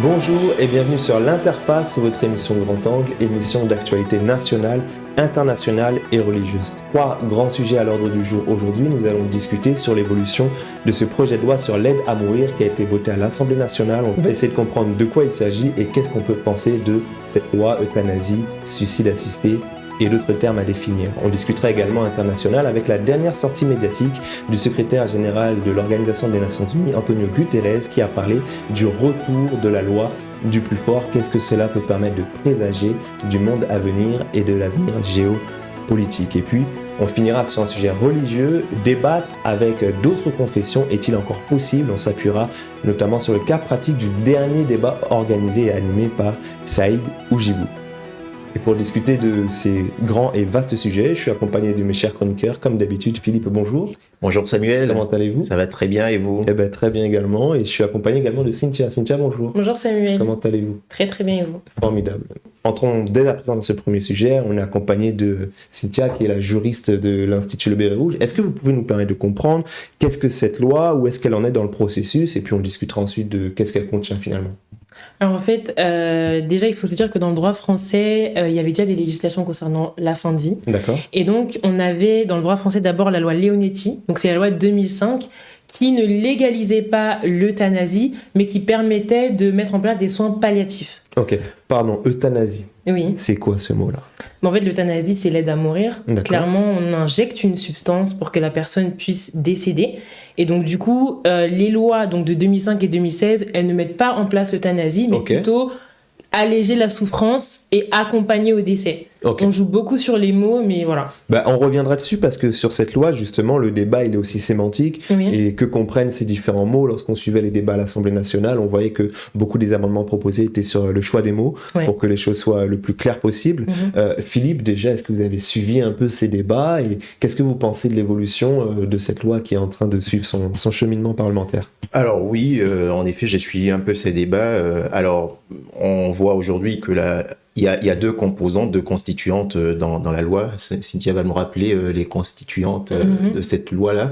Bonjour et bienvenue sur l'Interface, votre émission Grand Angle, émission d'actualité nationale, internationale et religieuse. Trois grands sujets à l'ordre du jour aujourd'hui. Nous allons discuter sur l'évolution de ce projet de loi sur l'aide à mourir qui a été voté à l'Assemblée nationale. On va essayer de comprendre de quoi il s'agit et qu'est-ce qu'on peut penser de cette loi euthanasie, suicide assisté et d'autres termes à définir. On discutera également international avec la dernière sortie médiatique du secrétaire général de l'Organisation des Nations Unies, Antonio Guterres, qui a parlé du retour de la loi du plus fort. Qu'est-ce que cela peut permettre de présager du monde à venir et de l'avenir géopolitique. Et puis, on finira sur un sujet religieux, débattre avec d'autres confessions. Est-il encore possible? On s'appuiera notamment sur le cas pratique du dernier débat organisé et animé par Saïd Oujibou. Et pour discuter de ces grands et vastes sujets, je suis accompagné de mes chers chroniqueurs, comme d'habitude. Philippe, bonjour. Bonjour Samuel. Comment allez-vous? Ça va très bien et vous? Eh ben, très bien également. Et je suis accompagné également de Cynthia. Cynthia, bonjour. Bonjour Samuel. Comment allez-vous? Très très bien et vous? Formidable. Entrons dès à présent dans ce premier sujet. On est accompagné de Cynthia, qui est la juriste de l'Institut Le Béret Rouge. Est-ce que vous pouvez nous permettre de comprendre qu'est-ce que cette loi, où est-ce qu'elle en est dans le processus? Et puis on discutera ensuite de qu'est-ce qu'elle contient finalement. Alors en fait, déjà il faut se dire que dans le droit français, il y avait déjà des législations concernant la fin de vie. D'accord. Et donc on avait dans le droit français d'abord la loi Leonetti, donc c'est la loi de 2005, qui ne légalisait pas l'euthanasie, mais qui permettait de mettre en place des soins palliatifs. Ok, pardon, euthanasie. Oui. C'est quoi ce mot-là? Mais en fait, l'euthanasie, c'est l'aide à mourir. D'accord. Clairement, on injecte une substance pour que la personne puisse décéder. Et donc, du coup, les lois donc, de 2005 et 2016, elles ne mettent pas en place l'euthanasie, mais plutôt alléger la souffrance et accompagner au décès. On joue beaucoup sur les mots, mais voilà. On reviendra dessus parce que sur cette loi, justement, le débat il est aussi sémantique et que comprennent ces différents mots. Lorsqu'on suivait les débats à l'Assemblée nationale, on voyait que beaucoup des amendements proposés étaient sur le choix des mots pour que les choses soient le plus claires possible. Philippe, déjà, est-ce que vous avez suivi un peu ces débats et qu'est-ce que vous pensez de l'évolution de cette loi qui est en train de suivre son cheminement parlementaire? Alors oui, en effet, j'ai suivi un peu ces débats. Alors, on voit aujourd'hui que il y a deux composantes, deux constituantes dans la loi. Cynthia va me rappeler les constituantes de cette loi-là.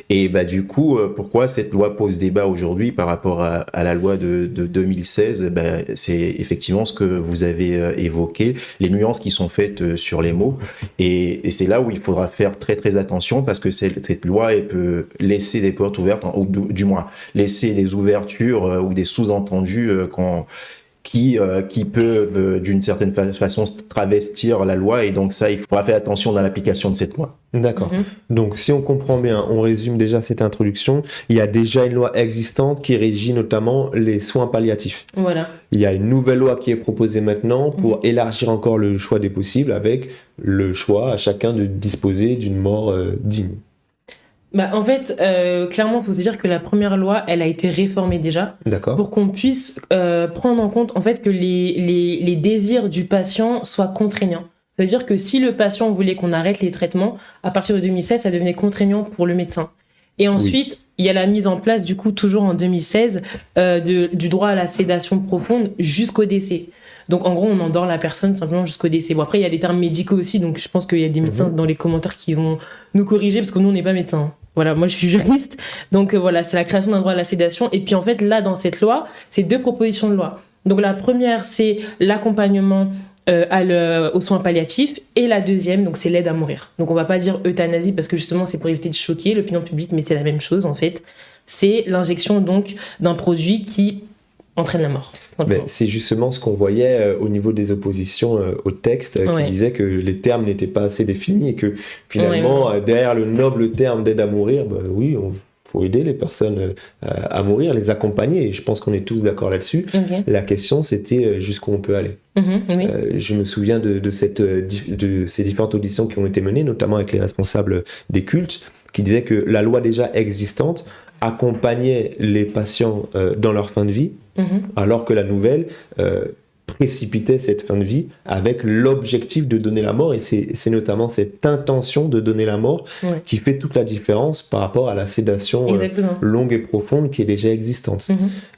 Et du coup, pourquoi cette loi pose débat aujourd'hui par rapport à la loi de 2016? C'est effectivement ce que vous avez évoqué, les nuances qui sont faites sur les mots. Et c'est là où il faudra faire très très attention parce que cette loi elle peut laisser des portes ouvertes, ou du moins laisser des ouvertures ou des sous-entendus qui peuvent d'une certaine façon travestir la loi, et donc ça, il faudra faire attention dans l'application de cette loi. D'accord. Donc si on comprend bien, on résume déjà cette introduction, il y a déjà une loi existante qui régit notamment les soins palliatifs. Voilà. Il y a une nouvelle loi qui est proposée maintenant pour élargir encore le choix des possibles avec le choix à chacun de disposer d'une mort digne. En fait, clairement, il faut se dire que la première loi, elle a été réformée déjà. D'accord. Pour qu'on puisse prendre en compte en fait, que les désirs du patient soient contraignants. Ça veut dire que si le patient voulait qu'on arrête les traitements, à partir de 2016, ça devenait contraignant pour le médecin. Et ensuite, il y a la mise en place, du coup, toujours en 2016, du droit à la sédation profonde jusqu'au décès. Donc, en gros, on endort la personne simplement jusqu'au décès. Bon, après, il y a des termes médicaux aussi, donc je pense qu'il y a des médecins dans les commentaires qui vont nous corriger, parce que nous, on n'est pas médecins. Voilà, moi, je suis juriste. Donc, voilà, c'est la création d'un droit à la sédation. Et puis, en fait, là, dans cette loi, c'est deux propositions de loi. Donc, la première, c'est l'accompagnement aux soins palliatifs. Et la deuxième, donc, c'est l'aide à mourir. Donc, on va pas dire euthanasie, parce que justement, c'est pour éviter de choquer l'opinion publique, mais c'est la même chose, en fait. C'est l'injection, donc, d'un produit qui entraîne la mort. C'est justement ce qu'on voyait au niveau des oppositions au texte qui disait que les termes n'étaient pas assez définis et que finalement derrière le noble terme d'aide à mourir, faut aider les personnes à mourir, les accompagner, et je pense qu'on est tous d'accord là-dessus. La question c'était jusqu'où on peut aller. Je me souviens de ces différentes auditions qui ont été menées, notamment avec les responsables des cultes, qui disaient que la loi déjà existante accompagnait les patients dans leur fin de vie, alors que la nouvelle précipitait cette fin de vie avec l'objectif de donner la mort, et c'est notamment cette intention de donner la mort qui fait toute la différence par rapport à la sédation longue et profonde qui est déjà existante.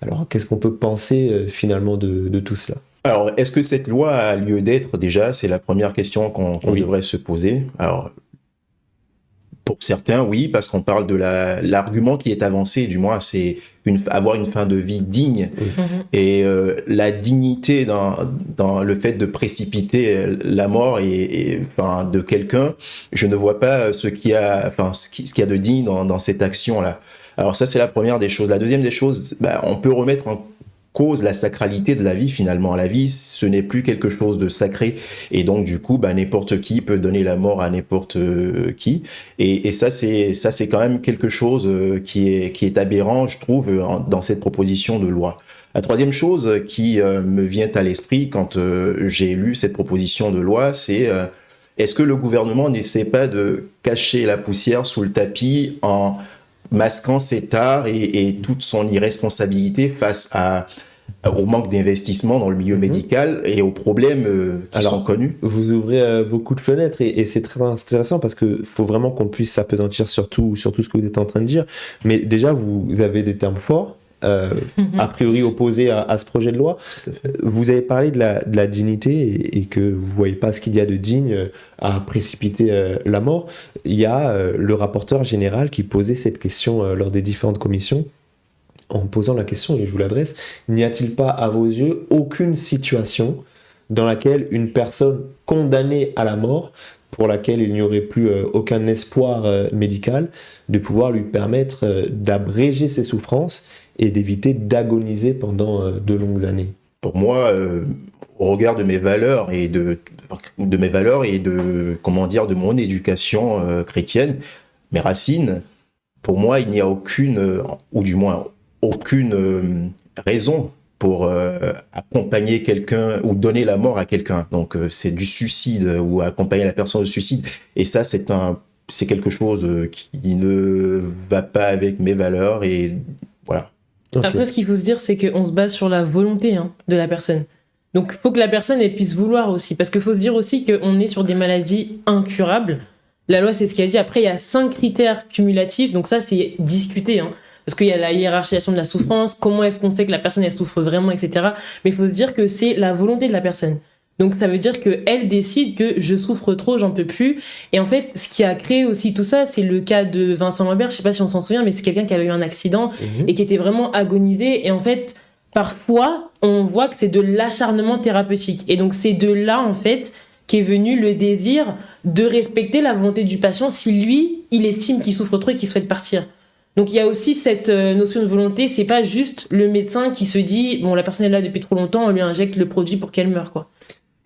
Alors qu'est-ce qu'on peut penser finalement de tout cela? Alors, est-ce que cette loi a lieu d'être déjà? C'est la première question qu'on devrait se poser. Alors, Pour certains, oui, parce qu'on parle de l'argument qui est avancé, du moins, c'est avoir une fin de vie digne. Et la dignité dans le fait de précipiter la mort enfin, de quelqu'un, je ne vois pas ce qu'il y a de digne dans cette action-là. Alors ça, c'est la première des choses. La deuxième des choses, on peut remettre en cause la sacralité de la vie finalement. La vie, ce n'est plus quelque chose de sacré. Et donc, du coup, n'importe qui peut donner la mort à n'importe qui. Et ça, c'est quand même quelque chose qui est aberrant, je trouve, dans cette proposition de loi. La troisième chose qui me vient à l'esprit quand j'ai lu cette proposition de loi, c'est est-ce que le gouvernement n'essaie pas de cacher la poussière sous le tapis en masquant cet art et toute son irresponsabilité face au manque d'investissement dans le milieu médical et aux problèmes qui sont connus. Vous ouvrez beaucoup de fenêtres et c'est très intéressant parce qu'il faut vraiment qu'on puisse s'appesantir sur tout ce que vous êtes en train de dire. Mais déjà, vous avez des termes forts, a priori opposés à ce projet de loi. Vous avez parlé de la dignité et que vous ne voyez pas ce qu'il y a de digne à précipiter la mort. Il y a le rapporteur général qui posait cette question lors des différentes commissions. En posant la question, et je vous l'adresse, n'y a-t-il pas à vos yeux aucune situation dans laquelle une personne condamnée à la mort, pour laquelle il n'y aurait plus aucun espoir médical, de pouvoir lui permettre d'abréger ses souffrances et d'éviter d'agoniser pendant de longues années? Pour moi, au regard de mes valeurs et de mon éducation chrétienne, mes racines, pour moi, il n'y a aucune raison pour accompagner quelqu'un ou donner la mort à quelqu'un. Donc c'est du suicide ou accompagner la personne au suicide. Et ça, c'est quelque chose qui ne va pas avec mes valeurs et voilà. Okay. Après, ce qu'il faut se dire, c'est qu'on se base sur la volonté de la personne. Donc, il faut que la personne elle puisse vouloir aussi. Parce qu'il faut se dire aussi qu'on est sur des maladies incurables. La loi, c'est ce qu'elle dit. Après, il y a 5 critères cumulatifs. Donc ça, c'est discuté. Parce qu'il y a la hiérarchisation de la souffrance. Comment est-ce qu'on sait que la personne, elle souffre vraiment, etc. Mais il faut se dire que c'est la volonté de la personne. Donc ça veut dire qu'elle décide que je souffre trop, j'en peux plus. Et en fait, ce qui a créé aussi tout ça, c'est le cas de Vincent Lambert. Je sais pas si on s'en souvient, mais c'est quelqu'un qui avait eu un accident et qui était vraiment agonisé. Et en fait, parfois, on voit que c'est de l'acharnement thérapeutique. Et donc c'est de là, en fait, qu'est venu le désir de respecter la volonté du patient si lui, il estime qu'il souffre trop et qu'il souhaite partir. Donc il y a aussi cette notion de volonté. C'est pas juste le médecin qui se dit bon, la personne est là depuis trop longtemps, on lui injecte le produit pour qu'elle meure, quoi.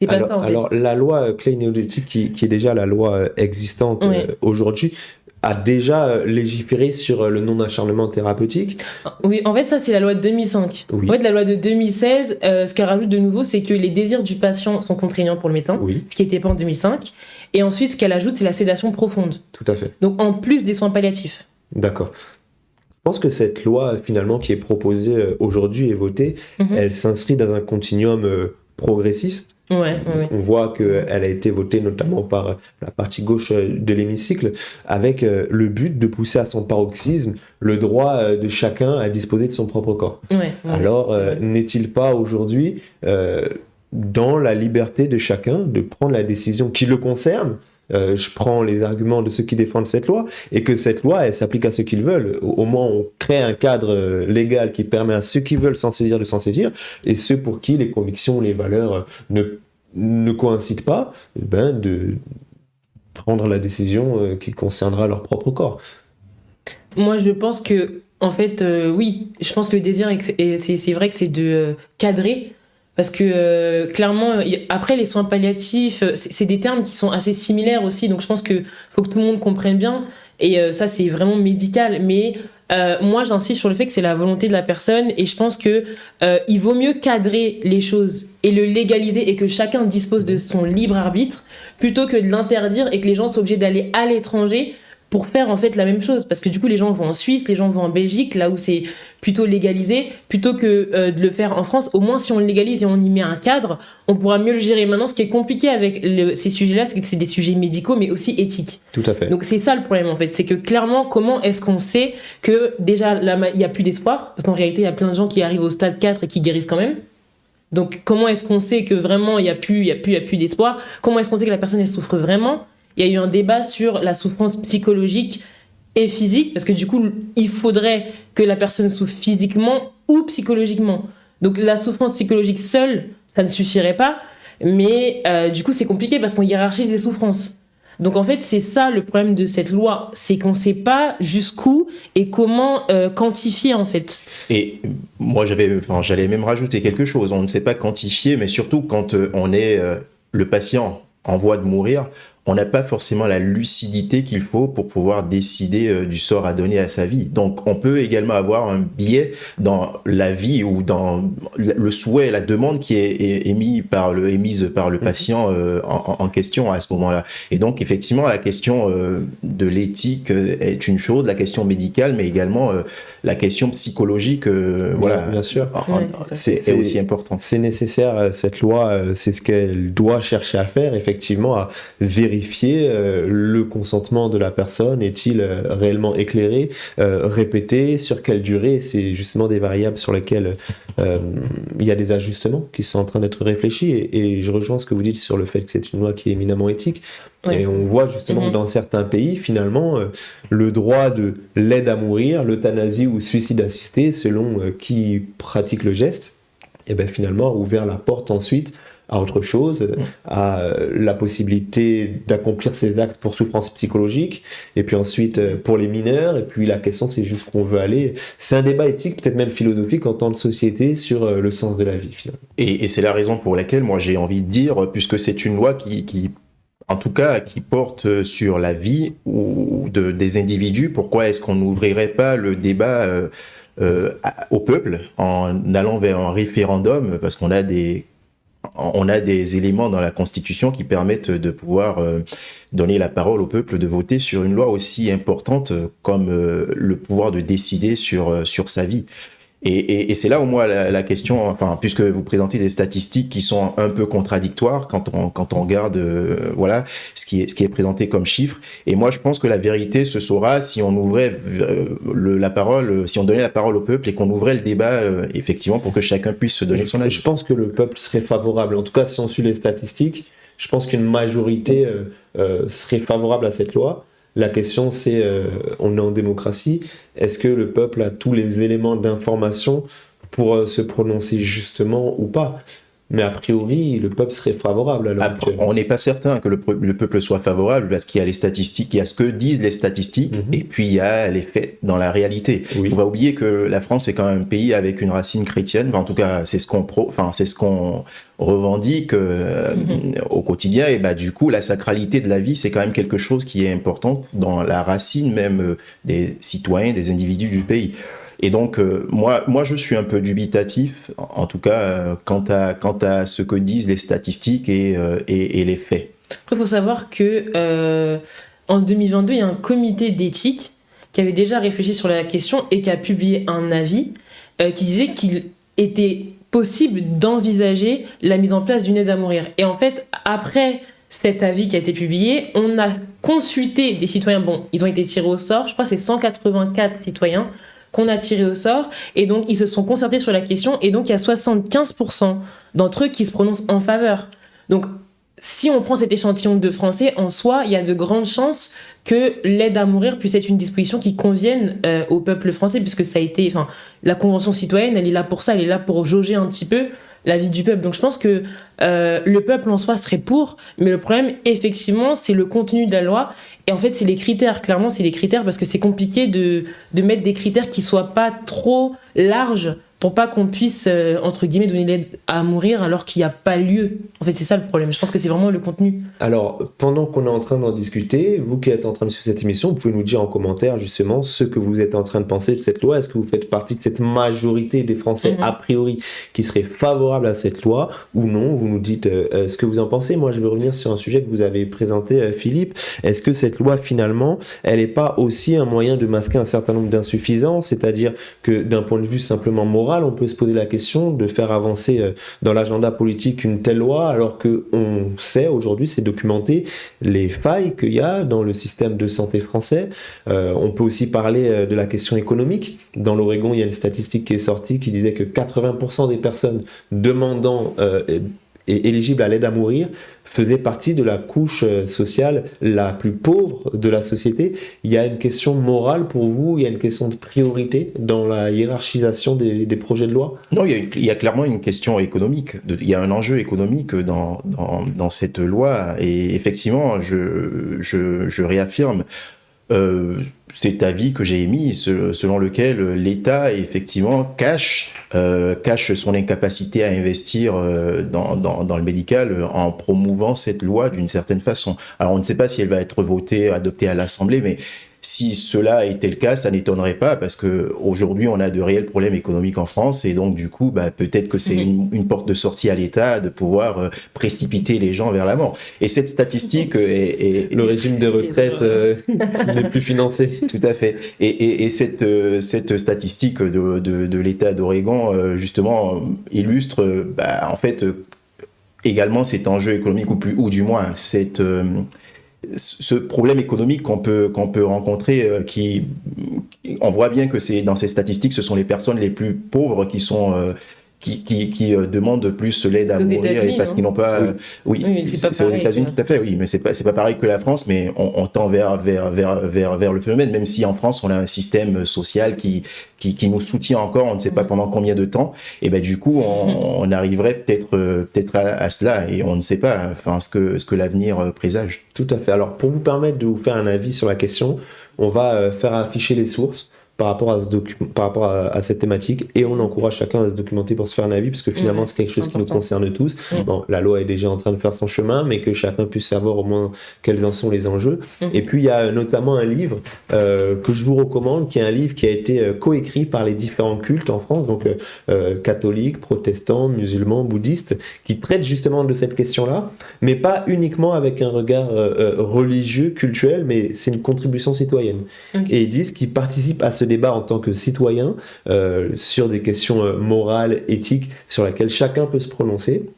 Alors, la loi Clay Néolithique, qui est déjà la loi existante aujourd'hui, a déjà légiféré sur le non-acharnement thérapeutique. Oui, en fait, ça, c'est la loi de 2005. Oui. En fait, la loi de 2016, ce qu'elle rajoute de nouveau, c'est que les désirs du patient sont contraignants pour le médecin, ce qui n'était pas en 2005. Et ensuite, ce qu'elle ajoute, c'est la sédation profonde. Tout à fait. Donc, en plus des soins palliatifs. D'accord. Je pense que cette loi, finalement, qui est proposée aujourd'hui et votée, elle s'inscrit dans un continuum progressiste. On voit qu'elle a été votée notamment par la partie gauche de l'hémicycle avec le but de pousser à son paroxysme le droit de chacun à disposer de son propre corps. Alors, n'est-il pas aujourd'hui dans la liberté de chacun de prendre la décision qui le concerne? Je prends les arguments de ceux qui défendent cette loi et que cette loi, elle s'applique à ceux qui le veulent. Au moins, on crée un cadre légal qui permet à ceux qui veulent s'en saisir de s'en saisir et ceux pour qui les convictions, les valeurs ne coïncident pas, de prendre la décision qui concernera leur propre corps. Moi, je pense que, en fait, oui, je pense que le désir, c'est vrai que c'est de cadrer. Parce que clairement, après les soins palliatifs, c'est des termes qui sont assez similaires aussi, donc je pense qu'il faut que tout le monde comprenne bien, et ça c'est vraiment médical, mais moi j'insiste sur le fait que c'est la volonté de la personne, et je pense que il vaut mieux cadrer les choses et le légaliser, et que chacun dispose de son libre arbitre, plutôt que de l'interdire et que les gens soient obligés d'aller à l'étranger pour faire en fait la même chose, parce que du coup les gens vont en Suisse, les gens vont en Belgique, là où c'est plutôt légalisé, plutôt que de le faire en France. Au moins si on le légalise et on y met un cadre, on pourra mieux le gérer. Maintenant, ce qui est compliqué avec ces sujets-là, c'est que c'est des sujets médicaux mais aussi éthiques. Tout à fait. Donc c'est ça le problème en fait, c'est que clairement comment est-ce qu'on sait que déjà il n'y a plus d'espoir, parce qu'en réalité il y a plein de gens qui arrivent au stade 4 et qui guérissent quand même. Donc comment est-ce qu'on sait que vraiment il y a plus d'espoir? Comment est-ce qu'on sait que la personne elle souffre vraiment? il y a eu un débat sur la souffrance psychologique et physique, parce que du coup, il faudrait que la personne souffre physiquement ou psychologiquement. Donc la souffrance psychologique seule, ça ne suffirait pas, mais du coup, c'est compliqué parce qu'on hiérarchise les souffrances. Donc en fait, c'est ça le problème de cette loi, c'est qu'on ne sait pas jusqu'où et comment quantifier en fait. Et moi, j'allais même rajouter quelque chose. On ne sait pas quantifier, mais surtout quand on est le patient en voie de mourir, on n'a pas forcément la lucidité qu'il faut pour pouvoir décider du sort à donner à sa vie. Donc, on peut également avoir un biais dans la vie ou dans le souhait, la demande qui est émise par le patient en question à ce moment-là. Et donc, effectivement, la question de l'éthique est une chose, la question médicale, mais également la question psychologique, voilà, bien sûr. C'est aussi important. C'est nécessaire, cette loi, c'est ce qu'elle doit chercher à faire, effectivement, à vérifier le consentement de la personne, est-il réellement éclairé, répété, sur quelle durée. C'est justement des variables sur lesquelles il y a des ajustements qui sont en train d'être réfléchis, et je rejoins ce que vous dites sur le fait que c'est une loi qui est éminemment éthique. Et on voit justement que dans certains pays, finalement, le droit de l'aide à mourir, l'euthanasie ou suicide assisté, selon qui pratique le geste, et bien finalement a ouvert la porte ensuite à autre chose, à la possibilité d'accomplir ces actes pour souffrance psychologique, et puis ensuite pour les mineurs, et puis la question c'est jusqu'où on veut aller. C'est un débat éthique, peut-être même philosophique en tant que société, sur le sens de la vie finalement. Et c'est la raison pour laquelle moi j'ai envie de dire, puisque c'est une loi qui en tout cas, qui porte sur la vie ou des individus, pourquoi est-ce qu'on n'ouvrirait pas le débat au peuple en allant vers un référendum, parce qu'on a des éléments dans la Constitution qui permettent de pouvoir donner la parole au peuple de voter sur une loi aussi importante comme le pouvoir de décider sur sa vie. Et c'est là où moi la question, enfin, puisque vous présentez des statistiques qui sont un peu contradictoires quand on regarde voilà ce qui est présenté comme chiffre. Et moi je pense que la vérité se saura si on ouvrait la parole, si on donnait la parole au peuple et qu'on ouvrait le débat effectivement pour que chacun puisse se donner son avis. Je pense que le peuple serait favorable. En tout cas, si on suit les statistiques, je pense qu'une majorité serait favorable à cette loi. La question c'est, on est en démocratie, est-ce que le peuple a tous les éléments d'information pour se prononcer justement ou pas ? Mais a priori, le peuple serait favorable à l'heure actuelle. On n'est pas certain que le peuple soit favorable parce qu'il y a les statistiques, il y a ce que disent les statistiques et puis il y a les faits dans la réalité. Il ne faut pas oublier que la France est quand même un pays avec une racine chrétienne. Enfin, en tout cas, c'est ce qu'on revendique au quotidien. Et bah, du coup, la sacralité de la vie, c'est quand même quelque chose qui est important dans la racine même des citoyens, des individus du pays. Et donc, moi, je suis un peu dubitatif, en tout cas, quant à ce que disent les statistiques et les faits. Après, il faut savoir que en 2022, il y a un comité d'éthique qui avait déjà réfléchi sur la question et qui a publié un avis qui disait qu'il était possible d'envisager la mise en place d'une aide à mourir. Et en fait, après cet avis qui a été publié, on a consulté des citoyens. Bon, ils ont été tirés au sort. Je crois que c'est 184 citoyens qu'on a tiré au sort, et donc ils se sont concertés sur la question, et donc il y a 75% d'entre eux qui se prononcent en faveur. Donc si on prend cet échantillon de Français, en soi, il y a de grandes chances que l'aide à mourir puisse être une disposition qui convienne au peuple français, puisque ça a été, enfin, la Convention citoyenne, elle est là pour ça, elle est là pour jauger un petit peu la vie du peuple. Donc je pense que le peuple en soi serait pour, mais le problème, effectivement, c'est le contenu de la loi. Et en fait, c'est les critères. Clairement, c'est les critères, parce que c'est compliqué de mettre des critères qui soient pas trop larges pour pas qu'on puisse, entre guillemets, donner l'aide à mourir alors qu'il n'y a pas lieu. En fait, c'est ça le problème. Je pense que c'est vraiment le contenu. Alors, pendant qu'on est en train d'en discuter, vous qui êtes en train de suivre cette émission, vous pouvez nous dire en commentaire justement ce que vous êtes en train de penser de cette loi. Est-ce que vous faites partie de cette majorité des Français, a priori, qui seraient favorables à cette loi ou non? Vous nous dites ce que vous en pensez. Moi, je veux revenir sur un sujet que vous avez présenté, Philippe. Est-ce que cette loi, finalement, elle n'est pas aussi un moyen de masquer un certain nombre d'insuffisances? C'est-à-dire que d'un point de vue simplement moral, on peut se poser la question de faire avancer dans l'agenda politique une telle loi, alors qu'on sait aujourd'hui, c'est documenté, les failles qu'il y a dans le système de santé français. On peut aussi parler de la question économique. Dans l'Oregon, il y a une statistique qui est sortie qui disait que 80% des personnes demandant est éligible à l'aide à mourir faisait partie de la couche sociale la plus pauvre de la société. Il y a une question morale pour vous, il y a une question de priorité dans la hiérarchisation des projets de loi? Non, il y a clairement une question économique. Il y a un enjeu économique dans cette loi. Et effectivement, je réaffirme cet avis que j'ai émis, selon lequel l'État, effectivement, cache son incapacité à investir dans le médical en promouvant cette loi d'une certaine façon. Alors, on ne sait pas si elle va être votée, adoptée à l'Assemblée, mais si cela était le cas, ça n'étonnerait pas parce que aujourd'hui on a de réels problèmes économiques en France et donc du coup peut-être que c'est une porte de sortie à l'État de pouvoir précipiter les gens vers la mort. Et cette statistique est le régime de retraite n'est plus financé. Tout à fait. Et cette statistique de l'État d'Oregon justement illustre en fait également cet enjeu économique ou du moins ce problème économique qu'on peut rencontrer, on voit bien que c'est dans ces statistiques, ce sont les personnes les plus pauvres qui sont qui demandent plus l'aide à mourir parce qu'ils n'ont pas. Oui, c'est aux États-Unis tout à fait. Oui, mais c'est pas pareil que la France, mais on tend vers le phénomène. Même si en France on a un système social qui nous soutient encore, on ne sait pas pendant combien de temps. Et du coup on arriverait peut-être à cela et on ne sait pas. Enfin ce que l'avenir présage. Tout à fait. Alors pour vous permettre de vous faire un avis sur la question, on va faire afficher les sources par rapport à cette thématique et on encourage chacun à se documenter pour se faire un avis parce que finalement c'est quelque chose qui nous concerne tous. Bon, la loi est déjà en train de faire son chemin mais que chacun puisse savoir au moins quels en sont les enjeux. Et puis il y a notamment un livre que je vous recommande qui est un livre qui a été coécrit par les différents cultes en France, donc catholiques, protestants, musulmans, bouddhistes, qui traite justement de cette question-là, mais pas uniquement avec un regard religieux, culturel, mais c'est une contribution citoyenne. Et ils disent qu'ils participent à ce débat en tant que citoyen sur des questions morales, éthiques, sur lesquelles chacun peut se prononcer,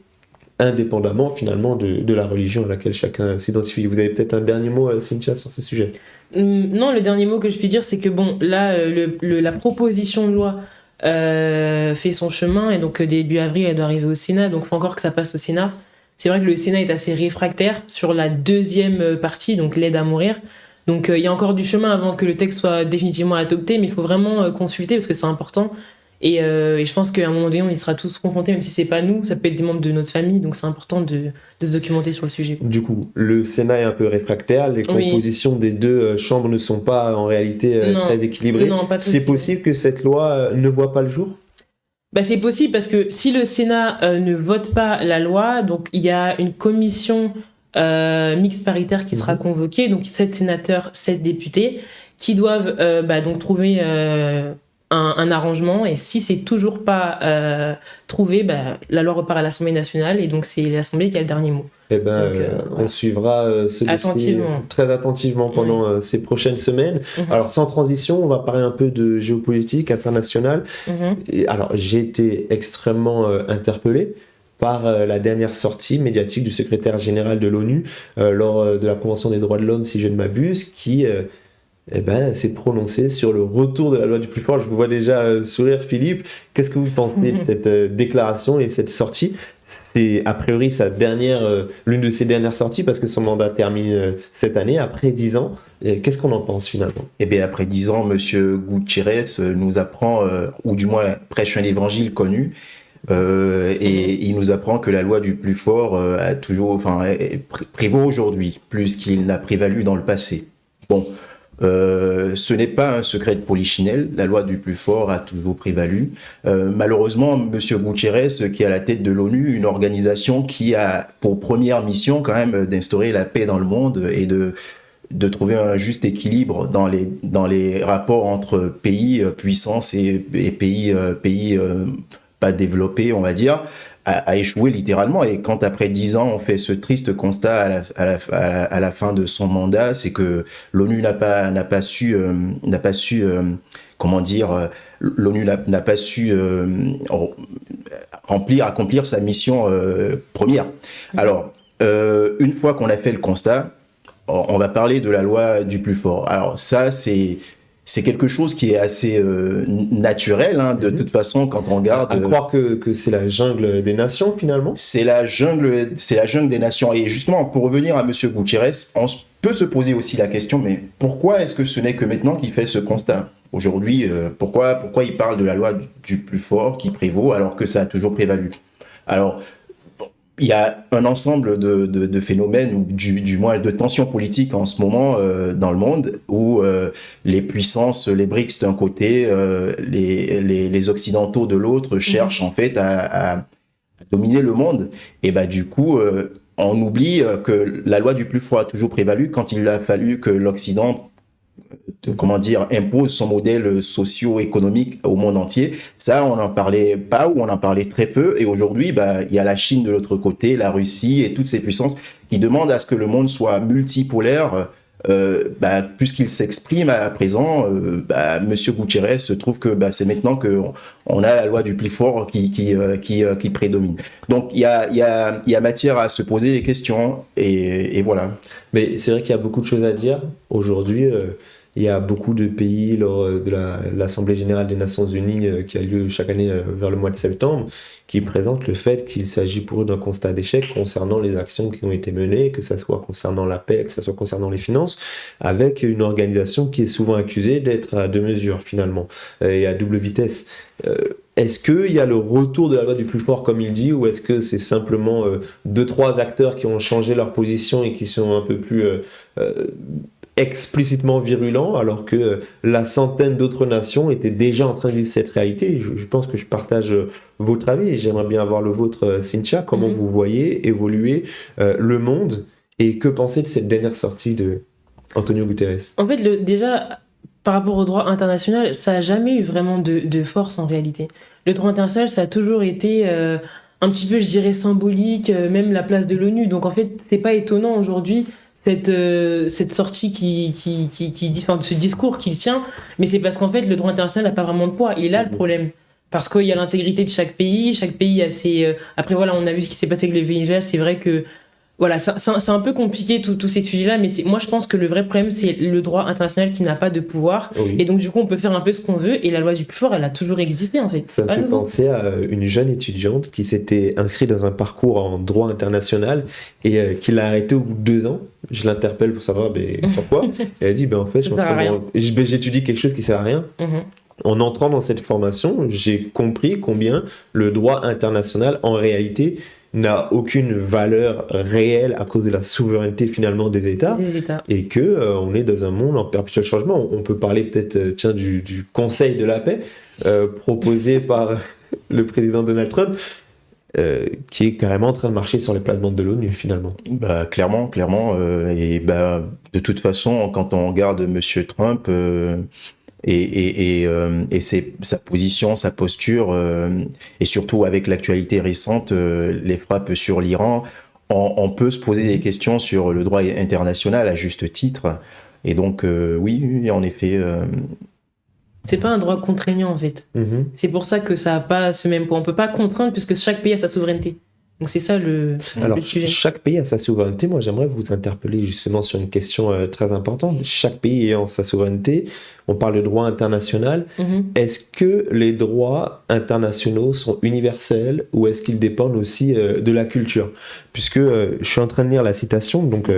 indépendamment finalement de la religion à laquelle chacun s'identifie. Vous avez peut-être un dernier mot, Cynthia, sur ce sujet? Non, le dernier mot que je puis dire, c'est que bon, là, la proposition de loi fait son chemin et donc début avril, elle doit arriver au Sénat, donc il faut encore que ça passe au Sénat. C'est vrai que le Sénat est assez réfractaire sur la deuxième partie, donc l'aide à mourir. Donc il y a encore du chemin avant que le texte soit définitivement adopté, mais il faut vraiment consulter parce que c'est important. Et je pense qu'à un moment donné, on y sera tous confrontés, même si c'est pas nous, ça peut être des membres de notre famille, donc c'est important de se documenter sur le sujet. Du coup, le Sénat est un peu réfractaire, les compositions des deux chambres ne sont pas en réalité très équilibrées. Non, c'est possible que cette loi ne voit pas le jour? C'est possible parce que si le Sénat ne vote pas la loi, donc il y a une commission mixte paritaire qui sera convoquée, donc 7 sénateurs, 7 députés, qui doivent donc trouver un arrangement, et si c'est toujours pas trouvé, la loi repart à l'Assemblée nationale, et donc c'est l'Assemblée qui a le dernier mot. On suivra ce dossier très attentivement pendant ces prochaines semaines. Alors sans transition, on va parler un peu de géopolitique internationale. Alors j'ai été extrêmement interpellé par la dernière sortie médiatique du secrétaire général de l'ONU lors de la Convention des droits de l'homme, si je ne m'abuse, qui s'est prononcé sur le retour de la loi du plus fort. Je vous vois déjà sourire, Philippe. Qu'est-ce que vous pensez de cette déclaration et cette sortie? C'est a priori l'une de ses dernières sorties parce que son mandat termine cette année, après 10 ans. Qu'est-ce qu'on en pense finalement? Après 10 ans, M. Guterres nous apprend, ou du moins prêche un évangile connu, et il nous apprend que la loi du plus fort prévaut aujourd'hui, plus qu'il n'a prévalu dans le passé. Bon, ce n'est pas un secret de polichinelle, la loi du plus fort a toujours prévalu. Malheureusement, M. Guterres, qui est à la tête de l'ONU, une organisation qui a pour première mission quand même d'instaurer la paix dans le monde et de trouver un juste équilibre dans les rapports entre pays puissances et pays pas développés, on va dire, a échoué littéralement. Et quand après 10 ans, on fait ce triste constat à la fin de son mandat, c'est que l'ONU n'a pas su accomplir sa mission première. Alors, une fois qu'on a fait le constat, on va parler de la loi du plus fort. Alors ça, c'est c'est quelque chose qui est assez naturel, hein, de toute façon, quand on regarde. À croire que c'est la jungle des nations, finalement. C'est la jungle des nations. Et justement, pour revenir à Monsieur Gutiérrez, peut se poser aussi la question, mais pourquoi est-ce que ce n'est que maintenant qu'il fait ce constat? Aujourd'hui, pourquoi il parle de la loi du plus fort qui prévaut alors que ça a toujours prévalu? Alors, il y a un ensemble de phénomènes, ou du moins de tensions politiques en ce moment dans le monde, où les puissances, les BRICS d'un côté, les Occidentaux de l'autre, cherchent en fait à dominer le monde. Et bah du coup, on oublie que la loi du plus fort a toujours prévalu quand il a fallu que l'Occident impose son modèle socio-économique au monde entier. Ça, on n'en parlait pas, ou on en parlait très peu. Et aujourd'hui, il y a la Chine de l'autre côté, la Russie et toutes ces puissances qui demandent à ce que le monde soit multipolaire. Puisqu'il s'exprime à présent, Monsieur Gutiérrez se trouve que c'est maintenant qu'on a la loi du plus fort qui prédomine. Donc il y a matière à se poser des questions, et voilà. Mais c'est vrai qu'il y a beaucoup de choses à dire aujourd'hui. Il y a beaucoup de pays lors de l'Assemblée générale des Nations Unies qui a lieu chaque année vers le mois de septembre, qui présentent le fait qu'il s'agit pour eux d'un constat d'échec concernant les actions qui ont été menées, que ce soit concernant la paix, que ce soit concernant les finances, avec une organisation qui est souvent accusée d'être à deux mesures finalement, et à double vitesse. Est-ce qu'il y a le retour de la loi du plus fort comme il dit, ou est-ce que c'est simplement 2-3 acteurs qui ont changé leur position et qui sont un peu plus explicitement virulents, alors que la centaine d'autres nations étaient déjà en train de vivre cette réalité? Je pense que je partage votre avis, et j'aimerais bien avoir le vôtre, Cynthia. Comment vous voyez évoluer le monde, et que pensez de cette dernière sortie de Antonio Guterres? En fait, déjà, par rapport au droit international, ça n'a jamais eu vraiment de force en réalité. Le droit international, ça a toujours été un petit peu, je dirais, symbolique, même la place de l'ONU. Donc en fait, c'est pas étonnant aujourd'hui cette sortie qui dit, enfin, ce discours qu'il tient, mais c'est parce qu'en fait le droit international n'a pas vraiment de poids. Il est là le problème, parce qu'il y a l'intégrité de chaque pays a ses après voilà, on a vu ce qui s'est passé avec le Venezuela. C'est vrai que voilà, c'est un peu compliqué tous ces sujets-là, mais moi je pense que le vrai problème, c'est le droit international qui n'a pas de pouvoir. Oui. Et donc du coup on peut faire un peu ce qu'on veut, et la loi du plus fort, elle a toujours existé en fait. Ça me fait penser à une jeune étudiante qui s'était inscrite dans un parcours en droit international et qui l'a arrêté au bout de 2 ans. Je l'interpelle pour savoir pourquoi. Et elle dit en fait j'étudie quelque chose qui sert à rien. En entrant dans cette formation, j'ai compris combien le droit international en réalité n'a aucune valeur réelle à cause de la souveraineté finalement des États, et que on est dans un monde en perpétuel changement. On peut parler peut-être du Conseil de la paix proposé par le président Donald Trump, qui est carrément en train de marcher sur les plates-bandes de l'ONU finalement. Clairement, de toute façon, quand on regarde Monsieur Trump et sa position, sa posture, et surtout avec l'actualité récente, les frappes sur l'Iran, on peut se poser des questions sur le droit international à juste titre. Et donc, oui, en effet. C'est pas un droit contraignant en fait. C'est pour ça que ça n'a pas ce même poids. On peut pas contraindre puisque chaque pays a sa souveraineté. Donc c'est ça le sujet. Chaque pays a sa souveraineté. Moi, j'aimerais vous interpeller justement sur une question très importante. Chaque pays ayant sa souveraineté, on parle de droit international. Est-ce que les droits internationaux sont universels, ou est-ce qu'ils dépendent aussi de la culture? Puisque je suis en train de lire la citation, donc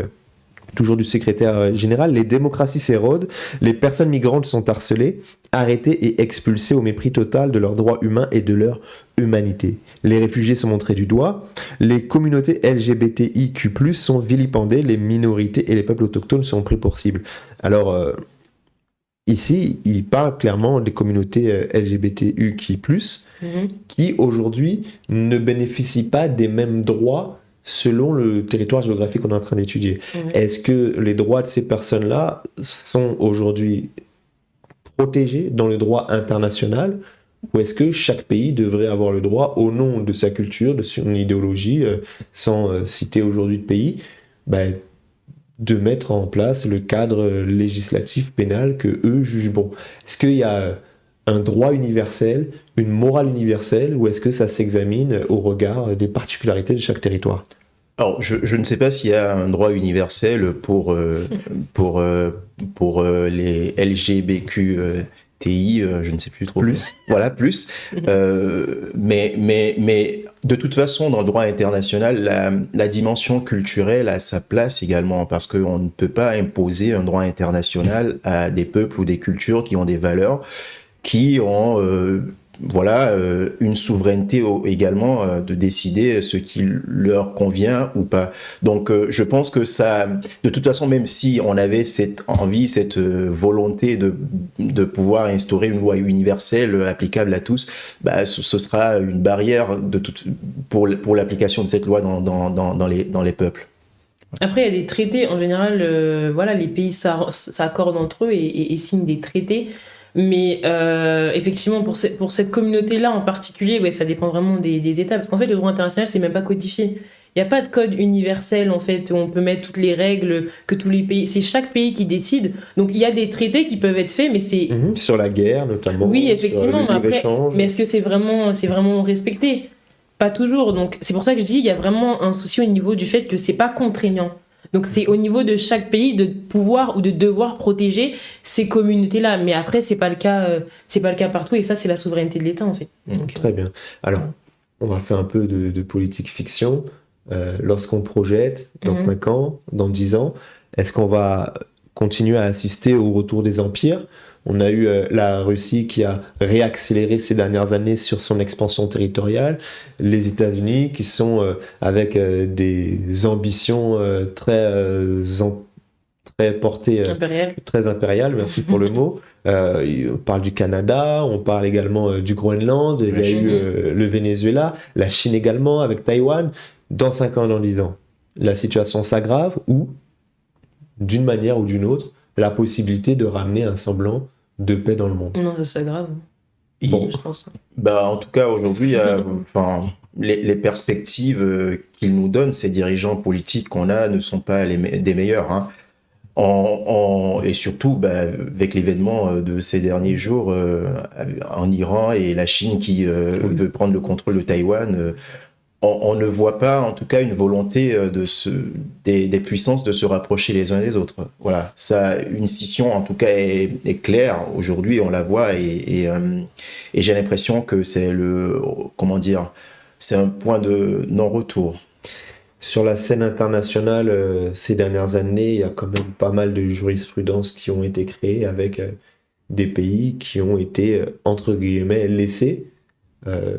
toujours du secrétaire général: les démocraties s'érodent, les personnes migrantes sont harcelées, arrêtées et expulsées au mépris total de leurs droits humains et de leur humanité. Les réfugiés sont montrés du doigt, les communautés LGBTIQ+, sont vilipendées, les minorités et les peuples autochtones sont pris pour cible. Alors, ici, il parle clairement des communautés LGBTIQ+, qui aujourd'hui ne bénéficient pas des mêmes droits selon le territoire géographique qu'on est en train d'étudier. Est-ce que les droits de ces personnes-là sont aujourd'hui protégés dans le droit international, ou est-ce que chaque pays devrait avoir le droit, au nom de sa culture, de son idéologie, sans citer aujourd'hui de pays, de mettre en place le cadre législatif pénal que eux jugent bon? Est-ce qu'il y a un droit universel, une morale universelle, ou est-ce que ça s'examine au regard des particularités de chaque territoire? Alors, je ne sais pas s'il y a un droit universel pour les LGBTQI, je ne sais plus trop. Plus. Voilà, plus. Mais de toute façon, dans le droit international, la dimension culturelle a sa place également, parce qu'on ne peut pas imposer un droit international à des peuples ou des cultures qui ont des valeurs, qui ont une souveraineté également de décider ce qui leur convient ou pas. Donc je pense que ça, de toute façon, même si on avait cette envie, cette volonté de pouvoir instaurer une loi universelle applicable à tous, ce sera une barrière pour l'application de cette loi dans les peuples. Après, il y a des traités, en général, les pays s'accordent entre eux et signent des traités. Mais effectivement, pour cette communauté-là en particulier, ouais, ça dépend vraiment des États. Parce qu'en fait, le droit international, c'est même pas codifié. Il n'y a pas de code universel, en fait, où on peut mettre toutes les règles que tous les pays... C'est chaque pays qui décide. Donc, il y a des traités qui peuvent être faits, mais c'est... Sur la guerre, notamment. Oui, effectivement. Mais est-ce que c'est vraiment respecté? Pas toujours. Donc, c'est pour ça que je dis il y a vraiment un souci au niveau du fait que c'est pas contraignant. Donc c'est au niveau de chaque pays de pouvoir ou de devoir protéger ces communautés-là. Mais après, c'est pas le cas partout, et ça, c'est la souveraineté de l'État, en fait. Donc, très bien. Alors, on va faire un peu de politique fiction. Lorsqu'on projette dans 5 ans, dans 10 ans, est-ce qu'on va continuer à assister au retour des empires? On a eu la Russie qui a réaccéléré ces dernières années sur son expansion territoriale, les États-Unis qui sont avec des ambitions très portées, très impériales, merci pour le mot. On parle du Canada, on parle également du Groenland, il y a eu le Venezuela, la Chine également avec Taïwan. Dans 5 ans, dans 10 ans, la situation s'aggrave ou, d'une manière ou d'une autre, la possibilité de ramener un semblant de paix dans le monde. Non, ça grave. Bon, je pense. En tout cas, aujourd'hui, les perspectives qu'ils nous donnent, ces dirigeants politiques qu'on a, ne sont pas des meilleures. Hein. Et surtout, avec l'événement de ces derniers jours en Iran et la Chine qui veut prendre le contrôle de Taïwan, on ne voit pas, en tout cas, une volonté des puissances de se rapprocher les uns des autres. Voilà, ça, une scission, en tout cas, est claire. Aujourd'hui, on la voit et j'ai l'impression que c'est c'est un point de non-retour. Sur la scène internationale, ces dernières années, il y a quand même pas mal de jurisprudences qui ont été créées avec des pays qui ont été, entre guillemets, laissés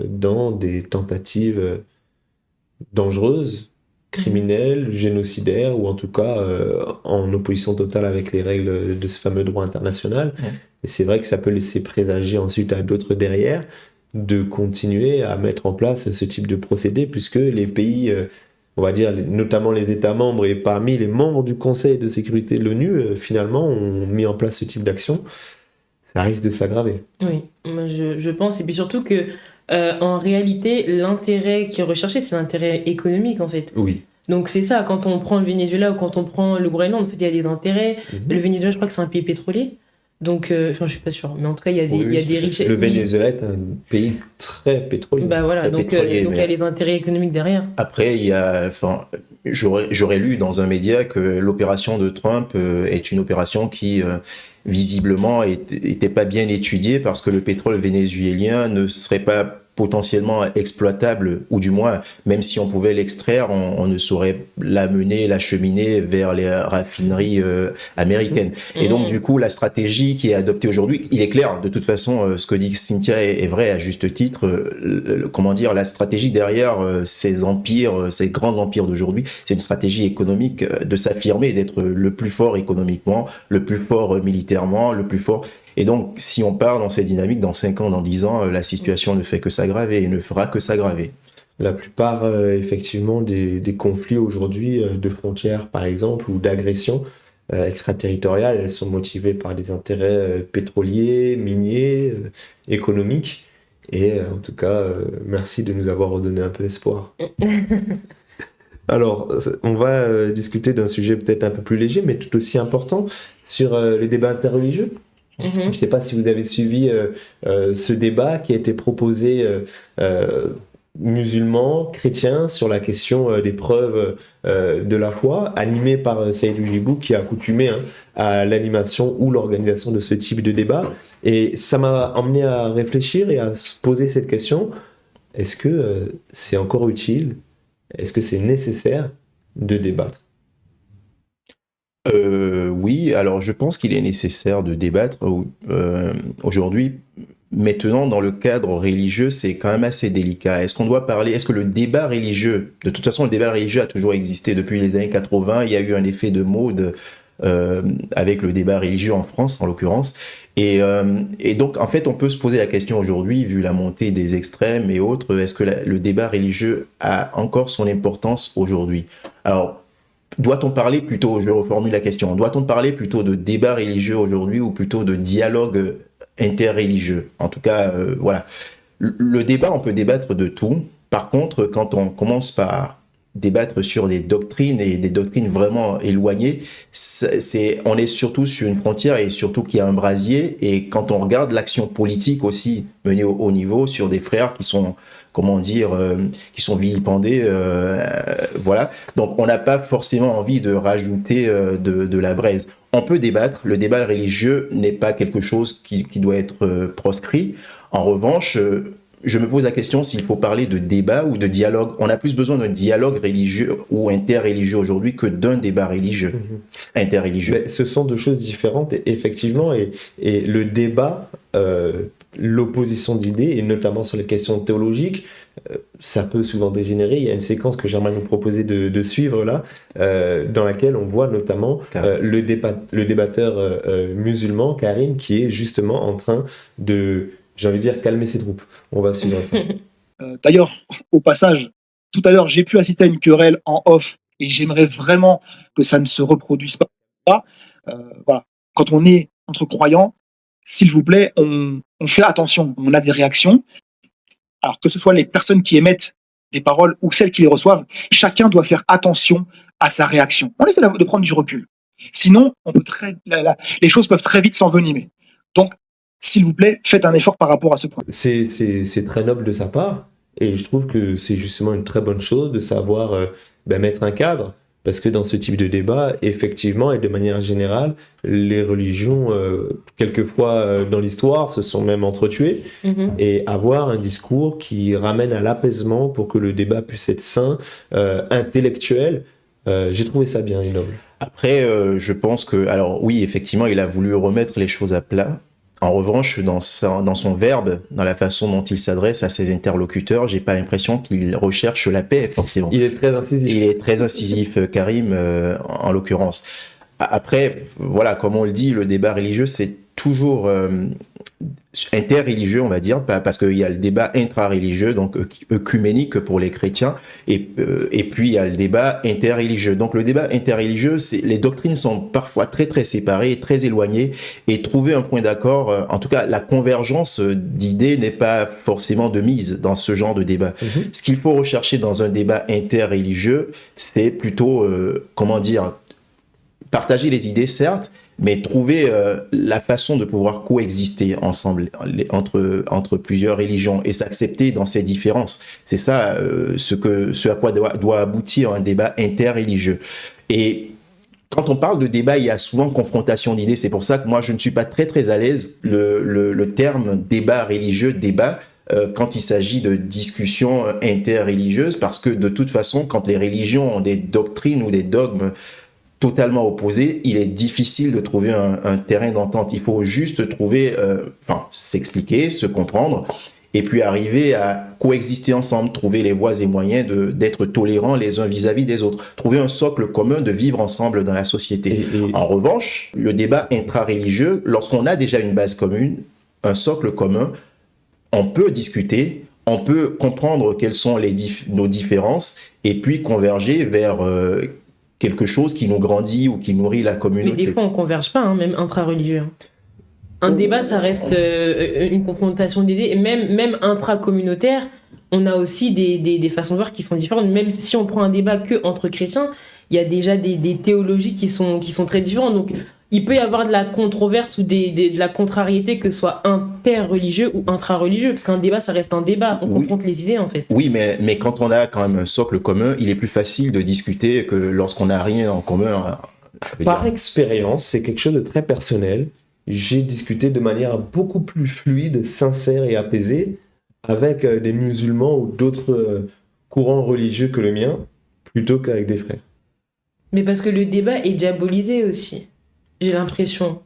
dans des tentatives dangereuses, criminelles, génocidaires, ou en tout cas en opposition totale avec les règles de ce fameux droit international. Et c'est vrai que ça peut laisser présager ensuite à d'autres derrière de continuer à mettre en place ce type de procédé, puisque les pays, on va dire notamment les États membres et parmi les membres du Conseil de sécurité de l'ONU, finalement ont mis en place ce type d'action. Ça risque de s'aggraver. Oui, moi je pense, et puis surtout que en réalité, l'intérêt qui est recherché, c'est l'intérêt économique, en fait. Oui. Donc c'est ça, quand on prend le Venezuela ou quand on prend le Groenland, en fait, il y a des intérêts. Le Venezuela, je crois que c'est un pays pétrolier. Donc, je suis pas sûre, mais en tout cas, il y a des richesses. Le Venezuela est un pays très pétrolier. Voilà, donc il y a les intérêts économiques derrière. Après, j'aurais lu dans un média que l'opération de Trump est une opération qui visiblement était pas bien étudiée parce que le pétrole vénézuélien ne serait pas potentiellement exploitable, ou du moins, même si on pouvait l'extraire, on ne saurait l'acheminer vers les raffineries américaines. Et donc, du coup, la stratégie qui est adoptée aujourd'hui, il est clair, de toute façon, ce que dit Cynthia est vrai à juste titre. La stratégie derrière ces empires, ces grands empires d'aujourd'hui, c'est une stratégie économique de s'affirmer, d'être le plus fort économiquement, le plus fort militairement, le plus fort... Et donc, si on part dans cette dynamique, dans 5 ans, dans 10 ans, la situation ne fait que s'aggraver et ne fera que s'aggraver. La plupart, effectivement, des conflits aujourd'hui de frontières, par exemple, ou d'agressions extraterritoriales, elles sont motivées par des intérêts pétroliers, miniers, économiques. Et en tout cas, merci de nous avoir redonné un peu espoir. Alors, on va discuter d'un sujet peut-être un peu plus léger, mais tout aussi important, sur les débats interreligieux. Je ne sais pas si vous avez suivi ce débat qui a été proposé musulmans, chrétiens, sur la question des preuves de la foi, animé par Seydou Djibou, qui est accoutumé à l'animation ou l'organisation de ce type de débat. Et ça m'a emmené à réfléchir et à se poser cette question. Est-ce que c'est encore utile? Est-ce que c'est nécessaire de débattre? Oui, alors je pense qu'il est nécessaire de débattre aujourd'hui. Maintenant, dans le cadre religieux, c'est quand même assez délicat. Est-ce qu'on doit parler, est-ce que le débat religieux, de toute façon, le débat religieux a toujours existé depuis les années 80, il y a eu un effet de mode avec le débat religieux en France, en l'occurrence. Et donc, en fait, on peut se poser la question aujourd'hui, vu la montée des extrêmes et autres, est-ce que le débat religieux a encore son importance aujourd'hui? Alors, doit-on parler plutôt, je reformule la question, doit-on parler plutôt de débat religieux aujourd'hui ou plutôt de dialogue interreligieux? En tout cas, voilà. Le débat, on peut débattre de tout. Par contre, quand on commence par débattre sur des doctrines et des doctrines vraiment éloignées, on est surtout sur une frontière et surtout qu'il y a un brasier. Et quand on regarde l'action politique aussi menée au haut niveau sur des frères qui sont, comment dire, qui sont vilipendés, voilà. Donc, on n'a pas forcément envie de rajouter de la braise. On peut débattre. Le débat religieux n'est pas quelque chose qui doit être proscrit. En revanche, je me pose la question s'il faut parler de débat ou de dialogue. On a plus besoin d'un dialogue religieux ou interreligieux aujourd'hui que d'un débat religieux, interreligieux. Mais ce sont deux choses différentes, effectivement, et le débat, l'opposition d'idées, et notamment sur les questions théologiques, ça peut souvent dégénérer. Il y a une séquence que j'aimerais nous proposer de suivre là, dans laquelle on voit notamment le débatteur musulman, Karim, qui est justement en train de, j'ai envie de dire, calmer ses troupes. On va suivre. D'ailleurs, au passage, tout à l'heure, j'ai pu assister à une querelle en off et j'aimerais vraiment que ça ne se reproduise pas. Voilà. Quand on est entre croyants, s'il vous plaît, on fait attention. On a des réactions. Alors que ce soit les personnes qui émettent des paroles ou celles qui les reçoivent, chacun doit faire attention à sa réaction. On essaie de prendre du recul. Sinon, les choses peuvent très vite s'envenimer. Donc, s'il vous plaît, faites un effort par rapport à ce point. C'est très noble de sa part, et je trouve que c'est justement une très bonne chose de savoir mettre un cadre, parce que dans ce type de débat, effectivement, et de manière générale, les religions, quelquefois dans l'histoire, se sont même entretuées, et avoir un discours qui ramène à l'apaisement pour que le débat puisse être sain, intellectuel, j'ai trouvé ça bien et noble. Après, je pense que, alors oui, effectivement, il a voulu remettre les choses à plat. En revanche, dans son verbe, dans la façon dont il s'adresse à ses interlocuteurs, j'ai pas l'impression qu'il recherche la paix, forcément. Il est très incisif. Il est très incisif, Karim, en l'occurrence. Après, voilà, comme on le dit, le débat religieux, c'est toujours interreligieux, on va dire, parce qu'il y a le débat intra-religieux, donc œcuménique pour les chrétiens, et puis il y a le débat interreligieux. Donc le débat interreligieux, les doctrines sont parfois très très séparées, très éloignées, et trouver un point d'accord, en tout cas la convergence d'idées n'est pas forcément de mise dans ce genre de débat. Ce qu'il faut rechercher dans un débat interreligieux, c'est plutôt, comment dire, partager les idées, certes, mais trouver la façon de pouvoir coexister ensemble entre plusieurs religions et s'accepter dans ces différences. C'est ça ce à quoi doit aboutir un débat interreligieux. Et quand on parle de débat, il y a souvent confrontation d'idées. C'est pour ça que moi, je ne suis pas très très à l'aise le terme débat religieux, débat, quand il s'agit de discussions interreligieuses, parce que de toute façon, quand les religions ont des doctrines ou des dogmes totalement opposés, il est difficile de trouver un terrain d'entente. Il faut juste trouver, s'expliquer, se comprendre, et puis arriver à coexister ensemble, trouver les voies et moyens d'être tolérants les uns vis-à-vis des autres, trouver un socle commun de vivre ensemble dans la société. En revanche, le débat intra-religieux, lorsqu'on a déjà une base commune, un socle commun, on peut discuter, on peut comprendre quelles sont nos différences, et puis converger vers quelque chose qui nous grandit ou qui nourrit la communauté. Mais des fois, on ne converge pas, même intra-religieux. Un débat, ça reste une confrontation d'idées, et même intra-communautaire, on a aussi des façons de voir qui sont différentes. Même si on prend un débat que entre chrétiens, il y a déjà des théologies qui sont très différentes. Donc, il peut y avoir de la controverse ou de la contrariété, que ce soit interreligieux ou intra-religieux, parce qu'un débat, ça reste un débat, on confronte les idées en fait. Oui, mais quand on a quand même un socle commun, il est plus facile de discuter que lorsqu'on n'a rien en commun. Par expérience, c'est quelque chose de très personnel. J'ai discuté de manière beaucoup plus fluide, sincère et apaisée avec des musulmans ou d'autres courants religieux que le mien, plutôt qu'avec des frères. Mais parce que le débat est diabolisé aussi, j'ai l'impression.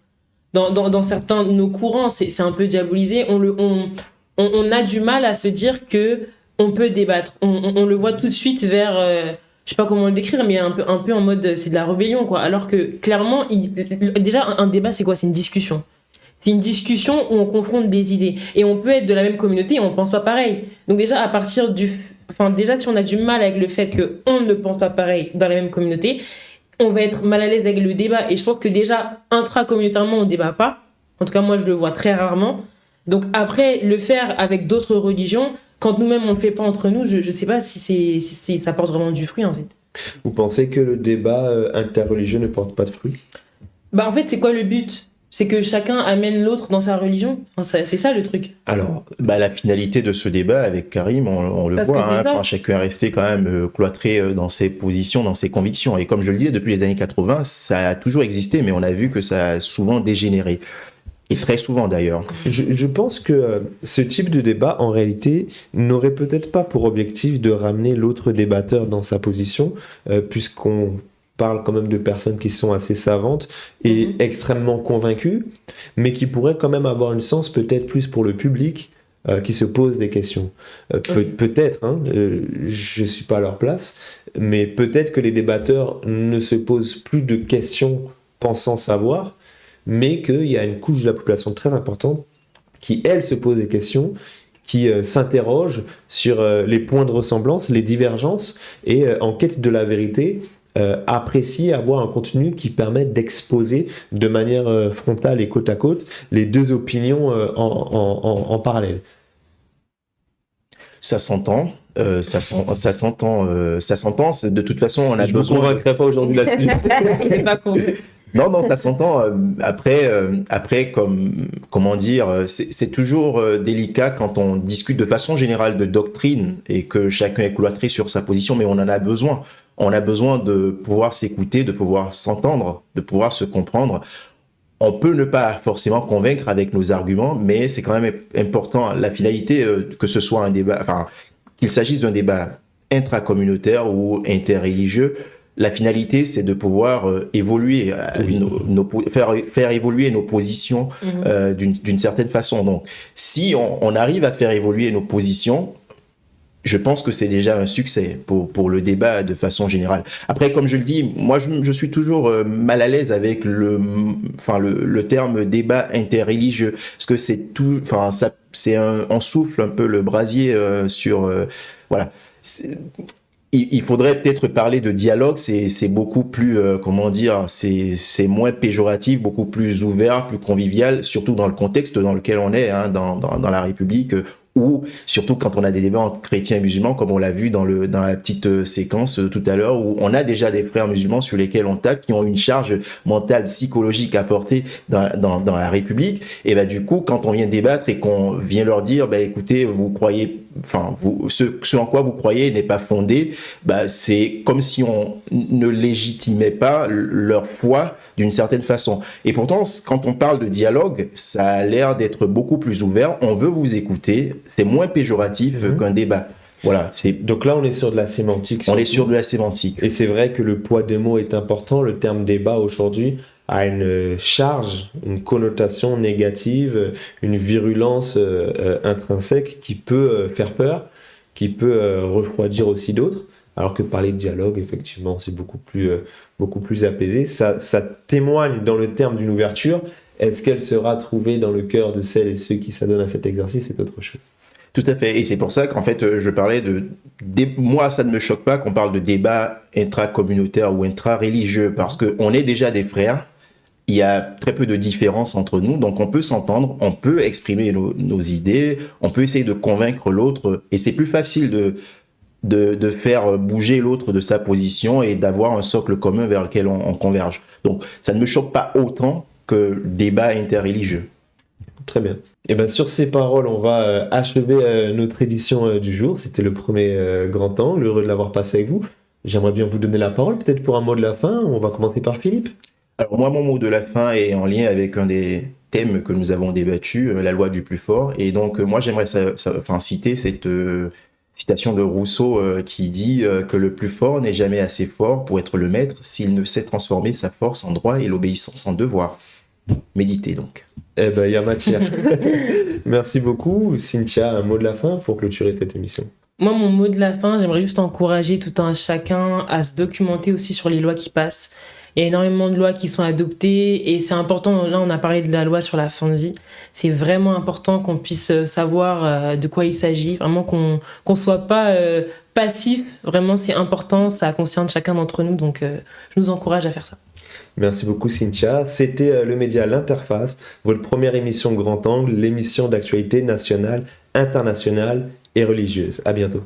Dans certains de nos courants, c'est un peu diabolisé. On a du mal à se dire que on peut débattre. On le voit tout de suite vers... je sais pas comment le décrire, mais un peu en mode c'est de la rébellion, quoi. Alors que clairement, déjà, un débat, c'est quoi? C'est une discussion. C'est une discussion où on confronte des idées. Et on peut être de la même communauté et on pense pas pareil. Donc déjà, déjà, si on a du mal avec le fait qu'on ne pense pas pareil dans la même communauté, on va être mal à l'aise avec le débat. Et je pense que déjà, intra-communautairement, on débat pas. En tout cas, moi, je le vois très rarement. Donc après, le faire avec d'autres religions, quand nous-mêmes, on le fait pas entre nous, je sais pas si ça porte vraiment du fruit, en fait. Vous pensez que le débat interreligieux ne porte pas de fruit? En fait, c'est quoi le but? C'est que chacun amène l'autre dans sa religion. C'est ça le truc. Alors, la finalité de ce débat avec Karim, on le voit, chacun est resté quand même cloîtré dans ses positions, dans ses convictions. Et comme je le disais, depuis les années 80, ça a toujours existé, mais on a vu que ça a souvent dégénéré. Et très souvent d'ailleurs. Je pense que ce type de débat, en réalité, n'aurait peut-être pas pour objectif de ramener l'autre débatteur dans sa position, puisqu'on parle quand même de personnes qui sont assez savantes et extrêmement convaincues, mais qui pourraient quand même avoir un sens peut-être plus pour le public qui se pose des questions. Peut-être, je ne suis pas à leur place, mais peut-être que les débatteurs ne se posent plus de questions pensant savoir, mais qu'il y a une couche de la population très importante qui, elle, se pose des questions, qui s'interroge sur les points de ressemblance, les divergences, et en quête de la vérité, apprécie avoir un contenu qui permet d'exposer de manière frontale et côte à côte les deux opinions en parallèle. Ça s'entend. Ça s'entend. De toute façon, on a besoin. Je ne vous convaincrai pas aujourd'hui là-dessus. Non, ça s'entend. Après, comment dire, c'est toujours délicat quand on discute de façon générale de doctrine et que chacun est cloîtré sur sa position, mais on en a besoin. On a besoin de pouvoir s'écouter, de pouvoir s'entendre, de pouvoir se comprendre. On peut ne pas forcément convaincre avec nos arguments, mais c'est quand même important. La finalité, que ce soit un débat, qu'il s'agisse d'un débat intracommunautaire ou interreligieux, la finalité, c'est de pouvoir évoluer, faire évoluer nos positions d'une certaine façon. Donc, si on arrive à faire évoluer nos positions, je pense que c'est déjà un succès pour le débat de façon générale. Après, comme je le dis, moi, je suis toujours mal à l'aise avec le terme débat interreligieux, parce que c'est tout, on souffle un peu le brasier sur, voilà. Il faudrait peut-être parler de dialogue, c'est beaucoup plus, c'est moins péjoratif, beaucoup plus ouvert, plus convivial, surtout dans le contexte dans lequel on est, dans la République, ou surtout quand on a des débats entre chrétiens et musulmans, comme on l'a vu dans la petite séquence tout à l'heure, où on a déjà des frères musulmans sur lesquels on tape, qui ont une charge mentale, psychologique à porter dans la République. Et du coup, quand on vient débattre et qu'on vient leur dire, écoutez, vous croyez, ce en quoi vous croyez n'est pas fondé, c'est comme si on ne légitimait pas leur foi d'une certaine façon. Et pourtant, quand on parle de dialogue, ça a l'air d'être beaucoup plus ouvert. On veut vous écouter. C'est moins péjoratif qu'un débat. Voilà. Donc là, on est sur de la sémantique. On est sur de la sémantique. Et c'est vrai que le poids des mots est important. Le terme débat aujourd'hui a une charge, une connotation négative, une virulence intrinsèque qui peut faire peur, qui peut refroidir aussi d'autres. Alors que parler de dialogue, effectivement, c'est beaucoup plus apaisé. Ça témoigne dans le terme d'une ouverture. Est-ce qu'elle sera trouvée dans le cœur de celles et ceux qui s'adonnent à cet exercice? C'est autre chose. Tout à fait. Et c'est pour ça qu'en fait, je parlais moi, ça ne me choque pas qu'on parle de débat intracommunautaire ou intra-religieux, parce qu'on est déjà des frères. Il y a très peu de différence entre nous, donc on peut s'entendre, on peut exprimer nos idées, on peut essayer de convaincre l'autre, et c'est plus facile de faire bouger l'autre de sa position et d'avoir un socle commun vers lequel on converge. Donc, ça ne me choque pas autant que le débat interreligieux. Très bien. Et bien sur ces paroles, on va achever notre édition du jour. C'était le premier grand angle, heureux de l'avoir passé avec vous. J'aimerais bien vous donner la parole, peut-être pour un mot de la fin. On va commencer par Philippe. Alors moi, mon mot de la fin est en lien avec un des thèmes que nous avons débattu, la loi du plus fort. Et donc, moi, j'aimerais citer cette citation de Rousseau qui dit que le plus fort n'est jamais assez fort pour être le maître s'il ne sait transformer sa force en droit et l'obéissance en devoir. Méditez donc. Eh ben, il y a matière. Merci beaucoup. Cynthia, un mot de la fin pour clôturer cette émission. Moi, mon mot de la fin, j'aimerais juste encourager tout un chacun à se documenter aussi sur les lois qui passent. Il y a énormément de lois qui sont adoptées et c'est important, là on a parlé de la loi sur la fin de vie, c'est vraiment important qu'on puisse savoir de quoi il s'agit, vraiment qu'on soit pas passif, vraiment c'est important, ça concerne chacun d'entre nous, donc je nous encourage à faire ça. Merci beaucoup Cynthia. C'était le média L'Interface, votre première émission Grand Angle, l'émission d'actualité nationale, internationale et religieuse. À bientôt.